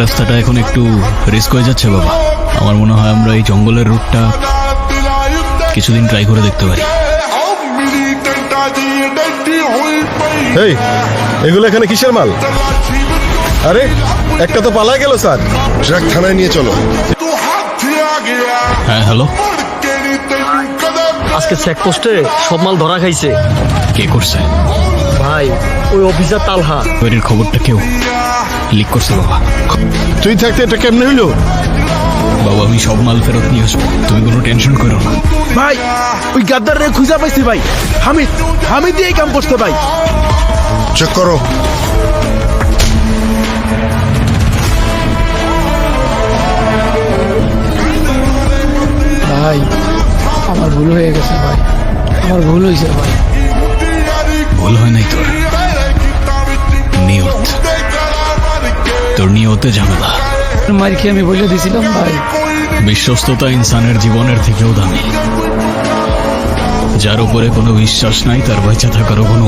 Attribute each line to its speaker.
Speaker 1: রাস্তাটা এখন একটু রিস্ক হয়ে যাচ্ছে বাবা। আমার মনে হয় আমরা এই জঙ্গলের রুটটা কিছুদিন ট্রাই করে দেখতে পারি।
Speaker 2: এই এগুলো এখানে কিসের মাল? আরে একটা তো পালায় গেল স্যার।
Speaker 3: ট্রাক থানায় নিয়ে চলো।
Speaker 1: হ্যাঁ হ্যালো,
Speaker 4: আজকে চেকপোস্টে সব মাল ধরা খাইছে।
Speaker 1: কে করছে?
Speaker 4: ভাই ওই অফিসার তালহা।
Speaker 1: এর খবরটা কেউ লিক করছে বাবা।
Speaker 2: তুই থাকতে এটা কেমনে হইলো?
Speaker 1: বাবা আমি সব মাল ফেরত নিয়ে আসবো, তুমি কোনো টেনশন করো না।
Speaker 5: ভাই ওই গাদ্দার রে খুঁজা পাইছি ভাই। আমি দিয়ে কাম করতে ভাই।
Speaker 3: চেক করো।
Speaker 6: ভাই আমার ভুল হয়ে গেছে ভাই, আমার ভুল হয়েছে ভাই।
Speaker 1: ভুল হয় নাই তোর, নিয়ত। তোর নিয়তে ঝামেলা।
Speaker 6: মার খেয়ে আমি বলে দিয়েছিলাম ভাই।
Speaker 1: বিশ্বস্ততা ইনসানের জীবনের থেকেও দামি। যার উপরে কোনো বিশ্বাস নাই তার বেঁচে থাকারও কোনো